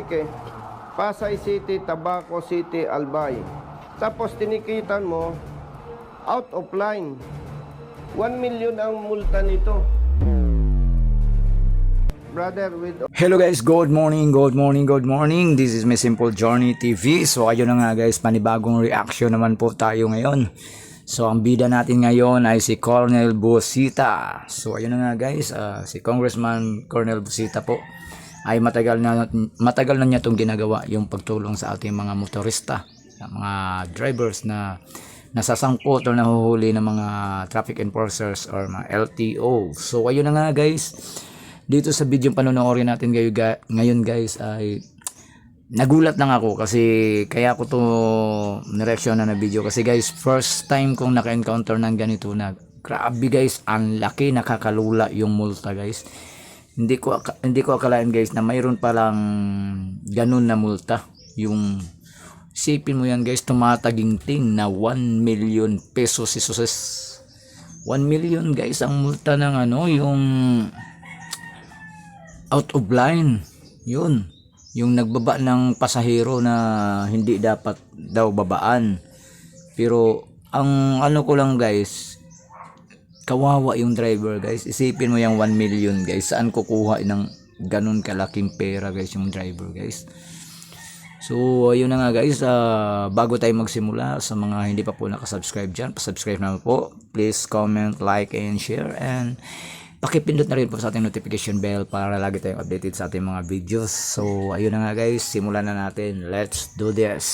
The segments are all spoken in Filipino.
eh. Pasay City, Tabaco City, Albay. Tapos tinikitan mo, out of line. 1 million ang multa nito. Brother, with... Hello guys, good morning. This is my Simple Journey TV. So ayun na nga guys, panibagong reaction naman po tayo ngayon. So ang bida natin ngayon ay si Colonel Busita. So ayun na nga guys, si Congressman Colonel Busita po ay matagal na niya itong ginagawa, yung pagtulong sa ating mga motorista, mga drivers na nasasangkot o nahuhuli ng mga traffic enforcers or mga LTO. So ayun na nga guys, dito sa video panonoodin natin ngayon guys ay nagulat lang ako kasi kaya ko to nireaction na video kasi guys, first time kong naka-encounter ng ganito na grabe guys, ang laki, nakakalula yung multa guys. Hindi ko akalain guys na mayroon palang ganun na multa. Yung sipin mo yan guys, tumataginting na 1 million pesos isos. 1 million guys ang multa ng yung out of line. Yun, yung nagbaba ng pasahero na hindi dapat daw babaan. Pero ang ko lang guys, kawawa yung driver guys. Isipin mo yung 1 million guys, saan kukuha ng ganun kalaking pera guys yung driver guys. So ayun na nga guys, bago tayo magsimula, sa mga hindi pa po nakasubscribe dyan, pasubscribe na po. Please comment, like, and share, and pakipindot na rin po sa ating notification bell para lagi tayong updated sa ating mga videos. So ayun na nga guys, simulan na natin. Let's do this.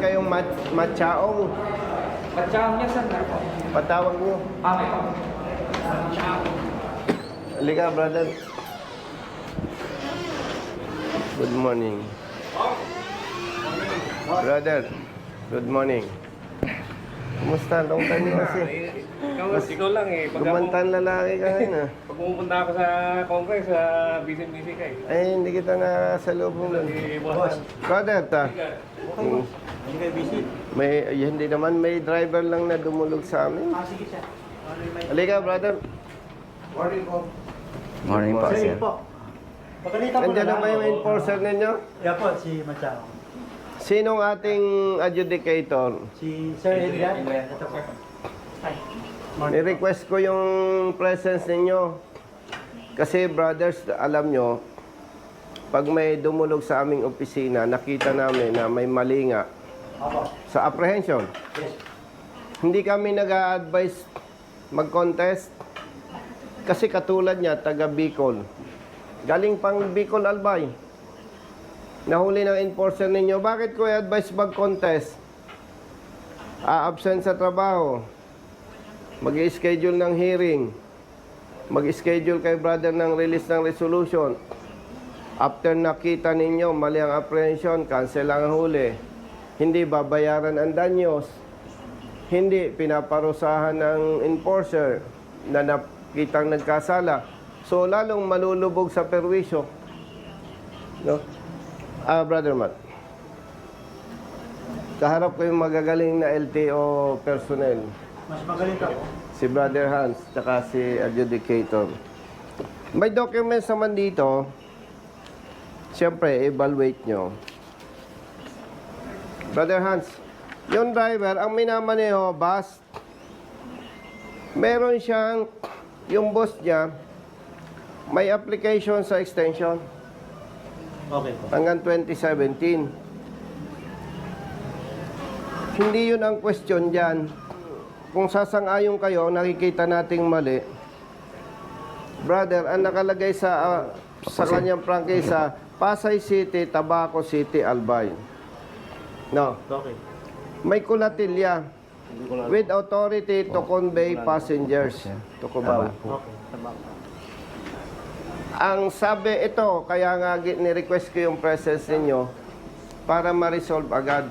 Kayong matchaong. Patsaong niya saan na po? Patawag nyo. Okay. Halika, brother. Good morning. Brother, good morning. Kumusta? Long time nyo kasi. Ikaw lang eh. Gumantan lalaki ka ngayon ah. Pag pumupunta ako sa Congress, busy ka eh. Ay, hindi kita na sa lubong nun. Brother, ta. Hindi kayo busy? Hindi naman, may driver lang na dumulog sa amin. Sige siya. Halika, brother. Morning po. Morning po sir. Nandiyan na ba yung enforcer ninyo? Yeah po, si Machao. Sinong ating adjudicator? Si Sir Adrian. Ito po. Ni-request ko yung presence ninyo. Kasi brothers, alam nyo, pag may dumulog sa aming opisina, nakita namin na may mali nga Apo. sa apprehension. Yes. Hindi kami nag-a-advise mag-contest. Kasi katulad niya, taga Bicol. Galing pang Bicol Albay. Nahuli ng enforcer ninyo. Bakit ko i-advise mag-contest? A-absent sa trabaho. Mag-i-schedule ng hearing. Mag-i-schedule kay brother ng release ng resolution. After nakita ninyo, mali ang apprehension, cancel ang huli. Hindi babayaran ang danyos. Hindi pinaparusahan ng enforcer na nakitang nagkasala. So, lalong malulubog sa perwisyo. No? Brother Matt. Kaharap ko yung magagaling na LTO personnel. Mas magaling ka po. Si Brother Hans, tsaka si adjudicator. May documents naman dito. Siyempre, evaluate nyo. Brother Hans, yung driver, ang minamaneho, bus, meron siyang, yung boss niya, may application sa extension Okay po. hanggang 2017. Hindi yun ang question dyan. Kung sasang-ayon kayo, nakikita nating mali. Brother, ang nakalagay sa kanyang prangkisa, Pasay City, Tabaco City, Albay. No. Okay. May kulatilya. With authority to convey passengers to Cubao. Okay. Tama. Ang sabi ito, kaya nga ni-request ko yung presence ninyo para ma-resolve agad.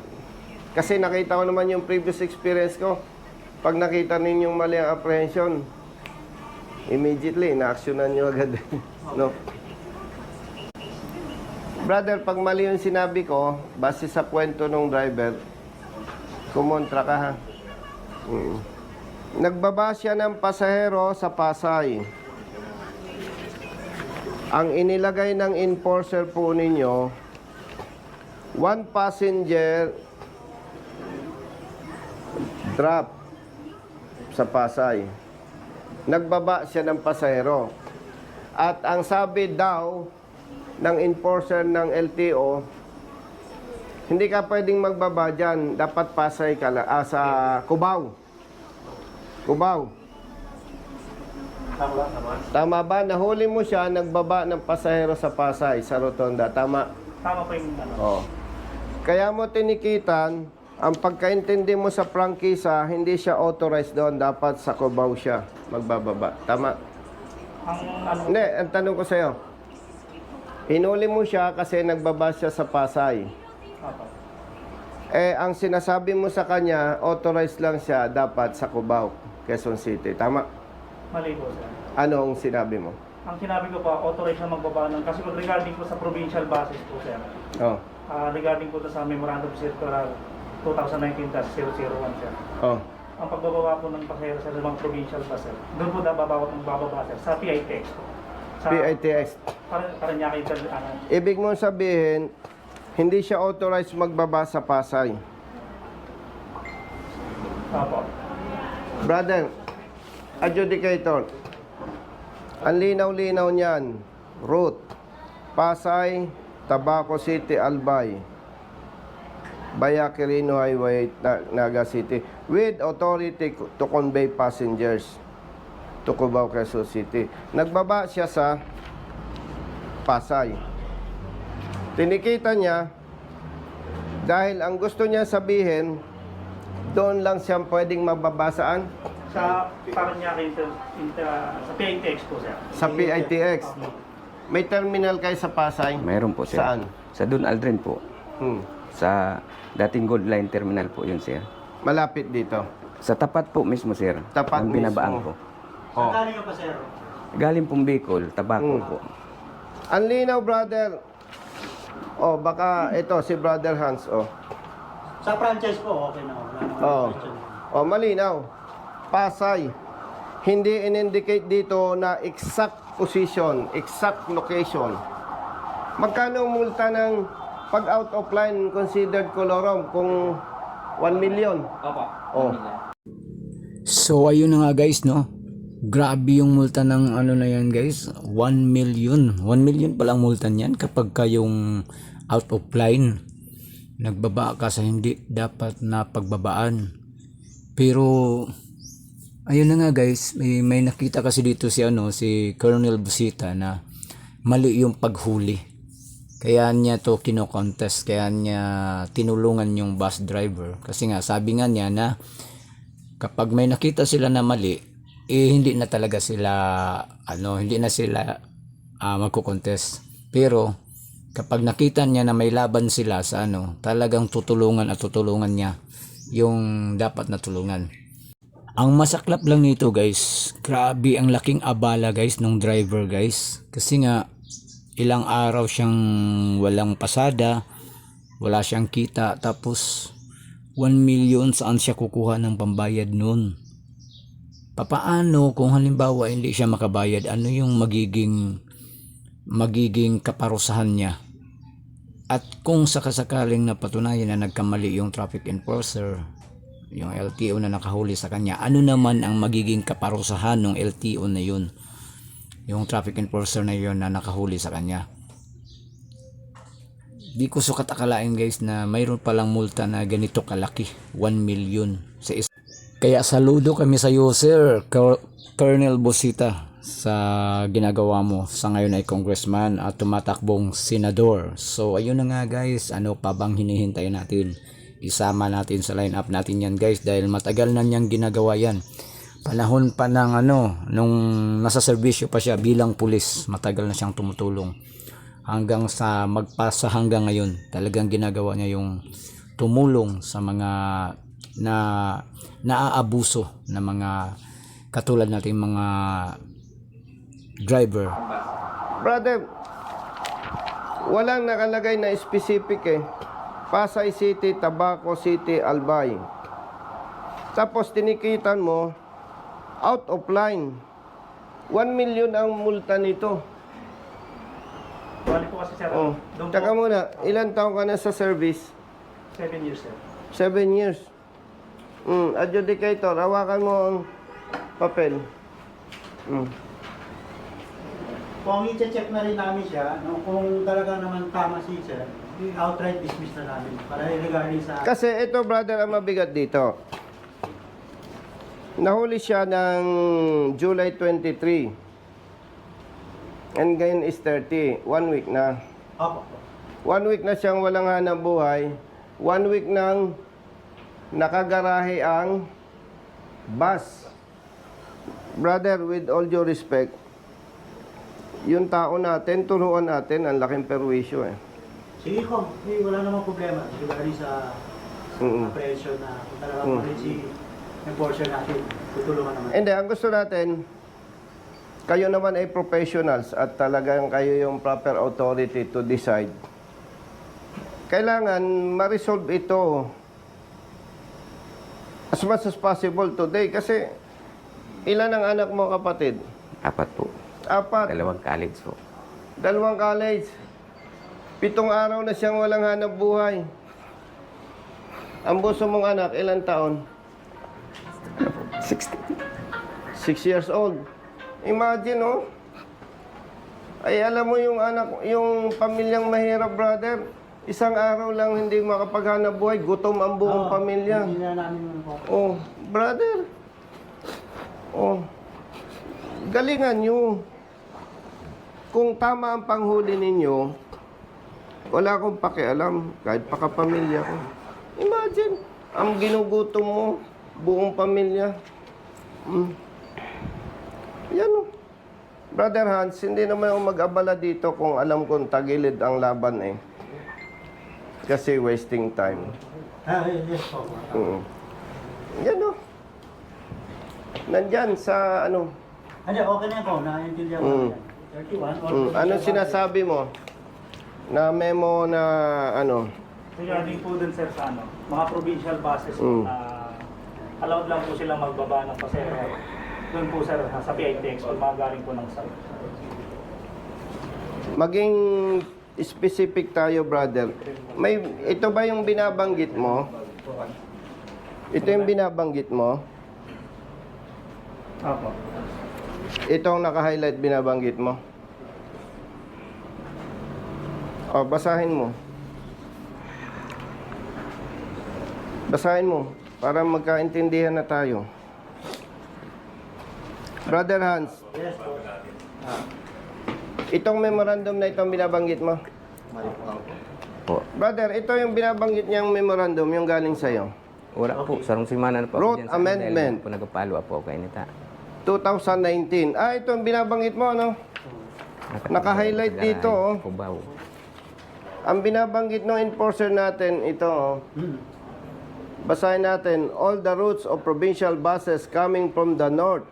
Kasi nakita ko naman yung previous experience ko. Pag nakita ninyong mali ang apprehension, immediately, na-actionan nyo agad. No? Brother, pag mali yung sinabi ko, base sa kwento ng driver, kumontra ka ha. Nagbaba siya ng pasahero sa Pasay. Ang inilagay ng enforcer po ninyo, 1 passenger drop sa Pasay. Nagbaba siya ng pasahero. At ang sabi daw ng enforcer ng LTO, hindi ka pwedeng magbaba dyan. Dapat Pasay ka sa Cubao. Cubao. Tama ba? Nahuli mo siya, nagbaba ng pasahero sa Pasay, sa Rotonda. Tama? Tama po yung ano. Oo. Kaya mo tinikitan, ang pagkaintindi mo sa prangkisa, hindi siya authorized doon. Dapat sa Cubao siya magbababa. Tama? Ang ano, Hindi, ang tanong ko sa'yo. Hinuli mo siya kasi nagbaba siya sa Pasay. Opo. Eh, ang sinasabi mo sa kanya, authorized lang siya dapat sa Cubao, Quezon City. Tama? Mali po, sir. Anong sinabi mo? Ang sinabi ko po, authorized na magbaba ng, kasi po regarding po sa provincial basis po, sir. Oh. Regarding po sa Memorandum Circular 2019-001, sir. Oh. Ang pagbababa po ng pasahero sa limang provincial bus, sir. Doon po babawat ng bababa, sir, sa PITX po. Sa PITX. Para niya kayo, ano, Ibig mong sabihin, hindi siya authorized magbaba sa Pasay. opo. Brother, adjudicator, ang linaw-linaw niyan, route, Pasay, Tabaco City, Albay, Bayaquirino Highway, Naga City, with authority to convey passengers to Cubao, Quezon City. Nagbaba siya sa Pasay. Tinikita niya, dahil ang gusto niya sabihin, doon lang siya pwedeng mababasaan Sa Paranaque, sa PITX po, sir. sa PITX. May terminal kayo sa Pasay? Mayroon po, sir. Saan? Sa Dun Aldrin po. Hmm. Sa dating Gold Line Terminal po yun, sir. Malapit dito. Sa tapat po mismo, sir. Tapat ng binabaan mismo. ko. Oh. Saan ka pa, sir? Galing pong Bicol, Tabaco po. Ang linaw, brother. Oh, baka ito si Brother Hans, oh. Sa franchise po, okay na. Wala namang Oh. question. Oh, malinaw. Pasay. Hindi in-indicate dito na exact position, exact location. Magkano ang multa ng pag out of line considered colorum kung 1 million? Opo. Oh. So ayun na nga guys, no. Grabe yung multa ng ano na yan guys, 1 million. 1 million palang multa niyan kapag kayong out of line. Nagbaba ka sa hindi dapat na pagbabaan. Pero ayun na nga guys, may nakita kasi dito si si Colonel Busita na mali yung paghuli. Kaya niya to kino-contest, kaya niya tinulungan yung bus driver. Kasi nga sabi nga niya na kapag may nakita sila na mali, hindi na talaga sila hindi na sila magko-contest. Pero kapag nakita niya na may laban sila sa talagang tutulungan niya yung dapat na tulungan. Ang masaklap lang nito guys, grabe ang laking abala guys ng driver guys. Kasi nga ilang araw siyang walang pasada, wala siyang kita, tapos 1 million saan siya kukuha ng pambayad nun? Papaano kung halimbawa hindi siya makabayad, ano yung magiging kaparusahan niya? At kung sakasakaling napatunayan na nagkamali yung traffic enforcer, yung LTO na nakahuli sa kanya, ano naman ang magiging kaparusahan ng LTO na yun, yung traffic enforcer na yun na nakahuli sa kanya? Di ko sukat akalain guys na mayroon palang multa na ganito kalaki, 1 million sa isa. Kaya saludo kami sa iyo sir, Colonel Busita, sa ginagawa mo sa ngayon ay congressman at tumatakbong senador. So ayun na nga guys, ano pa bang hinihintay natin? Isama natin sa line up natin yan guys, dahil matagal na niyang ginagawa yan. Panahon pa ng nung nasa serbisyo pa siya bilang pulis, matagal na siyang tumutulong. Hanggang sa magpasa hanggang ngayon, talagang ginagawa niya yung tumulong sa mga na naaabuso na mga katulad nating mga driver. Brother, Walang nakalagay na specific eh. Pasay City, Tabaco City, Albay. Tapos tinikitan mo, out of line. 1 million ang multa nito. Bali po kasi sir, Oh. doon Tsaka po, muna, ilang taon ka na sa service? 7 years sir. 7 years. Adjudicator, hawakan mo ang papel. Kung i-check na rin namin siya, no, kung talaga naman tama si sir, outright dismiss na namin para regarding sa... Kasi ito, brother, ang mabigat dito. Nahuli siya ng July 23. And ngayon is 30. 1 week na. Opo. 1 week na siyang walang hanap buhay. 1 week nang nakagarahe ang bus. Brother, with all due respect, yung tao natin, turuan natin, ang laking perwisyo eh. Sige ko, wala namang problema regarding sa apprehension na kung talagang mali si enforcer natin, tutulungan naman. Hindi, ang gusto natin, kayo naman ay professionals at talagang kayo yung proper authority to decide. Kailangan ma-resolve ito as much as possible today kasi ilan ang anak mo, kapatid? 4 po. 4. 2 college po. 2 college. 7 araw na siyang walang hanap buhay. Ang buso mong anak, ilang taon? 60. 6 years old. Imagine, oh. Ay, alam mo yung anak, yung pamilyang mahirap, brother. Isang araw lang hindi makapaghanap buhay. Gutom ang buong pamilya. Hindi na namin ano po. Oh, brother. Oh. Galingan nyo. Kung tama ang panghuli ninyo, wala akong pakialam. Kahit pakapamilya ko. Imagine, ang ginugutom mo, buong pamilya. Yan o. Brother Hans, hindi naman ako mag-abala dito kung alam kong tagilid ang laban eh. Kasi wasting time. Yes po. Yan o. Nandyan sa ano. Hindi, okay na po. Naintindihan ko yan. 31. Ano sinasabi mo? Na memo na ano. Regarding po dun sir sa ano, mga provincial buses po na allowed lang po silang magbaba ng pasero. Doon po sir, sa PITX o mga galing po ng south. Maging specific tayo, brother. Ito ba yung binabanggit mo? Ito yung binabanggit mo? Opo. Itong naka-highlight binabanggit mo? O, basahin mo. Basahin mo para magkaintindihan na tayo. Brother Hans, Yes po. itong memorandum na itong binabanggit mo? Po. Brother, ito yung binabanggit niyang memorandum, yung galing sa'yo. Wala po. Sarong simana na po. ako Road dyan sa amendment. Manila. Po nagpapalo po ako kay Nita. 2019. Ito yung binabanggit mo, ano? Naka-highlight dito, oh. Cubao. Ang binabanggit ng enforcer natin, ito, oh. Basahin natin. All the routes of provincial buses coming from the north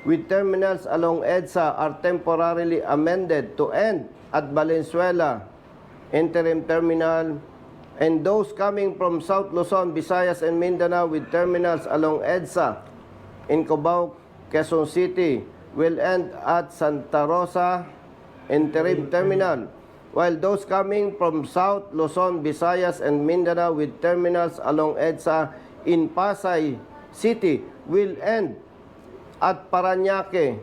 with terminals along EDSA are temporarily amended to end at Valenzuela Interim Terminal, and those coming from South Luzon, Visayas, and Mindanao with terminals along EDSA in Cubao, Quezon City will end at Santa Rosa Interim Terminal, while those coming from South Luzon, Visayas, and Mindanao with terminals along EDSA in Pasay City will end at Parañaque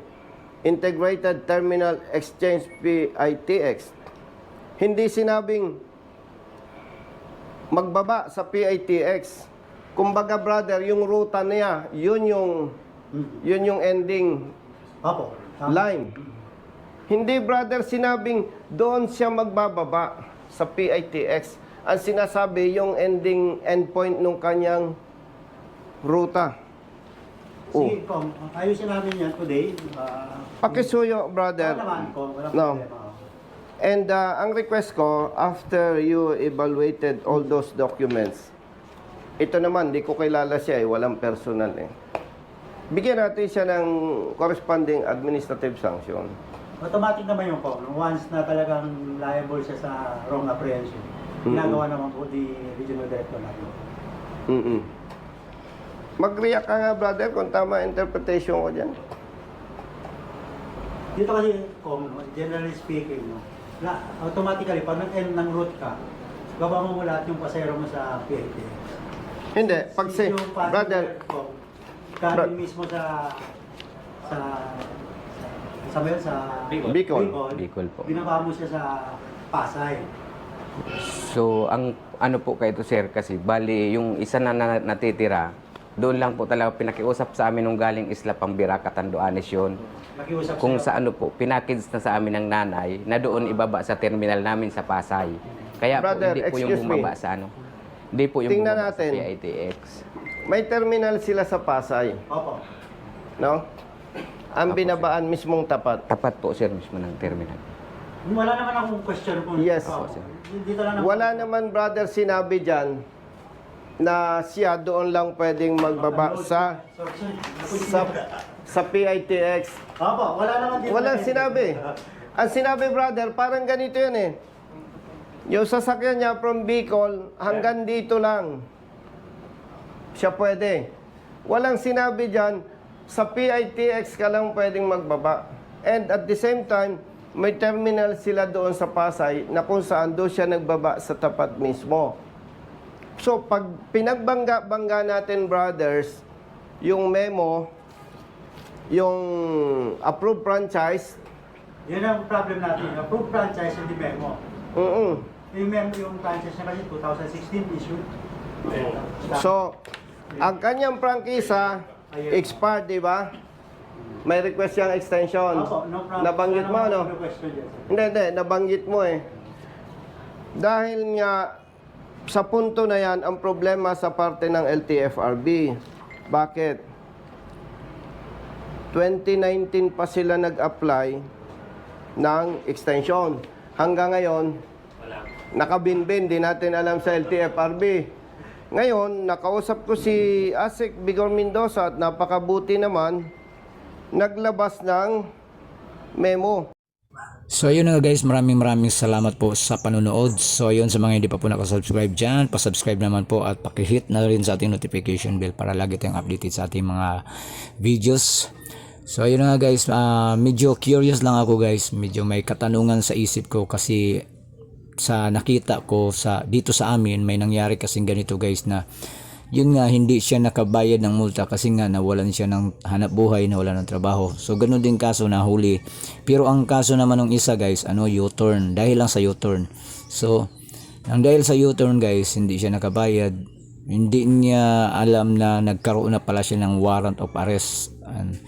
Integrated Terminal Exchange PITX. Hindi sinabing magbaba sa PITX. Kumbaga, brother, yung ruta niya, yun yung ending Opo. line. Hindi, brother, sinabing doon siya magbababa sa PITX. Ang sinasabi, yung endpoint nung kanyang ruta. Sige po. Ayusin namin yan today. Pakisuyo, brother. Naman po. Walang No. problema. And ang request ko, after you evaluated all those documents, ito naman, di ko kilala siya eh, walang personal eh. Bigyan natin siya ng corresponding administrative sanction. automatic naman yung po. Once na talagang liable siya sa wrong apprehension, ginagawa naman po di regional director natin. Mag-react ka nga, brother, kung tama interpretation ko dyan. Dito kasi, generally speaking, no, automatically, pag nag-end ng route ka, baba mo lahat yung pasero mo sa PITX. Hindi, pag si, Yung passenger brother, ko, kanin mismo sa Bicol. Bicol po. Binaba mo siya sa Pasay. So, ang ano po kayo sir, kasi bali, yung isa na natitira, doon lang po talaga pinakiusap sa amin nung galing Isla Pambira, Catanduanes yun. Nakiusap Kung siya. sa ano po, pinakids na sa amin ng nanay na doon ibaba sa terminal namin sa Pasay. Kaya Brother, po, hindi po yung excuse me. bumaba sa ano. Hindi po yung Tingnan bumaba natin. sa PITX. May terminal sila sa Pasay, Opo. no? Ang binabaan mismong tapat. Tapat po sir mismo ng terminal. Wala naman akong question kung Yes. dito lang naman. Wala naman, brother, sinabi dyan na siya doon lang pwedeng magbaba sa PITX. Opo, wala naman dito. Walang sinabi. Ang sinabi, brother, parang ganito yan eh. Yung sasakyan niya from Bicol hanggang dito lang. Siya pwede. Walang sinabi dyan, sa PITX ka lang pwedeng magbaba. And at the same time, may terminal sila doon sa Pasay na kung saan doon siya nagbaba sa tapat mismo. So, pag pinagbangga-bangga natin, brothers, yung memo, yung approved franchise, Yan ang problem natin. Approved franchise and the memo. Yung memo, yung franchise na kasi 2016 issue. So, ang kanyang prangkisa, expired, di ba? May request siyang extension. Opo, no problem. Nabanggit mo, Wala no? naman question dyan, sir. Hindi, nabanggit mo eh. Dahil nga, sa punto na yan, ang problema sa parte ng LTFRB. Bakit? 2019 pa sila nag-apply ng extension. Hanggang ngayon, nakabinbin, di natin alam sa LTFRB. Ngayon, nakausap ko si Asik Bigor Mendoza at napakabuti naman, naglabas ng memo. So yun na guys, maraming salamat po sa panonood. So yun, sa mga hindi pa po nakasubscribe dyan, pasubscribe naman po at pakihit na rin sa ating notification bell para lagi tayong updated sa ating mga videos. So yun na guys, medyo curious lang ako guys, medyo may katanungan sa isip ko kasi sa nakita ko dito sa amin may nangyari kasing ganito guys, na yun nga, hindi siya nakabayad ng multa kasi nga nawalan siya ng hanap buhay, nawalan ng trabaho. So ganun din kaso, nahuli. Pero ang kaso naman ng isa guys, U-turn, dahil lang sa U-turn. So nang dahil sa U-turn guys, hindi siya nakabayad, hindi niya alam na nagkaroon na pala siya ng warrant of arrest. And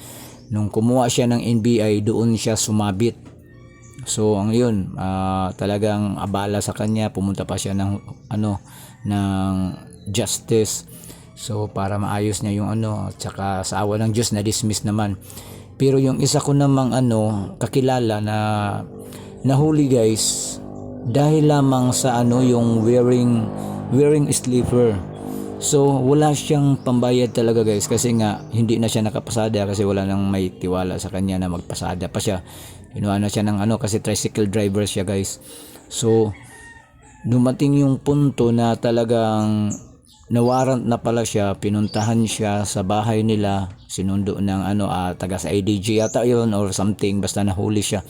nung kumuha siya ng NBI, doon siya sumabit. So ang yun, talagang abala sa kanya, pumunta pa siya ng ng justice, so para maayos niya yung tsaka sa awa ng Diyos na dismiss naman. Pero yung isa ko namang kakilala na nahuli guys, dahil lamang sa yung wearing slipper. So wala siyang pambayad talaga guys, kasi nga hindi na siya nakapasada kasi wala nang may tiwala sa kanya na magpasada pa siya. Kinuha na siya ng kasi tricycle driver siya guys. So dumating yung punto na talagang nawarrant na pala siya, pinuntahan siya sa bahay nila, sinundo ng taga sa IDG yata yun or something, basta nahuli siya.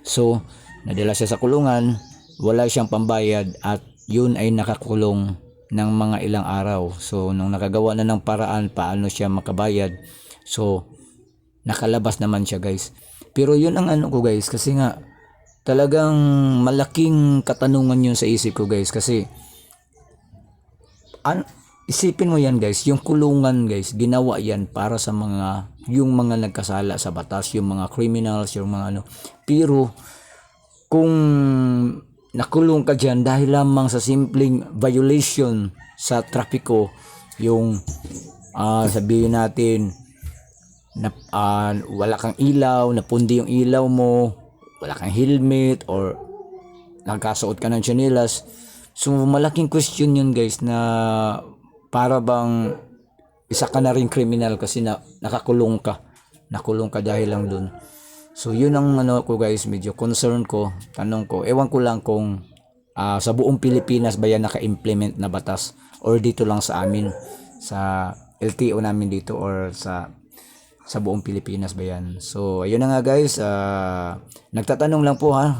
So nadala siya sa kulungan, wala siyang pambayad at yun ay nakakulong ng mga ilang araw. So nung nakagawa na ng paraan paano siya makabayad, so nakalabas naman siya guys. Pero yun ang ko guys, kasi nga talagang malaking katanungan yun sa isip ko guys, kasi isipin mo yan guys, yung kulungan guys, ginawa yan para sa yung mga nagkasala sa batas, yung mga criminals, yung mga pero kung nakulong ka dyan dahil lamang sa simpleng violation sa trapiko, yung sabihin natin na wala kang ilaw, napundi yung ilaw mo, wala kang helmet, or nagkasuot ka ng tsinelas, so malaking question yun guys, na para bang isa ka na rin criminal kasi nakulong ka dahil lang dun. So yun ang ano ko guys, medyo concern ko, tanong ko, ewan ko lang kung sa buong Pilipinas ba yan naka-implement na batas or dito lang sa amin sa LTO namin dito or sa buong Pilipinas ba yan. So ayun na nga guys, nagtatanong lang po ha.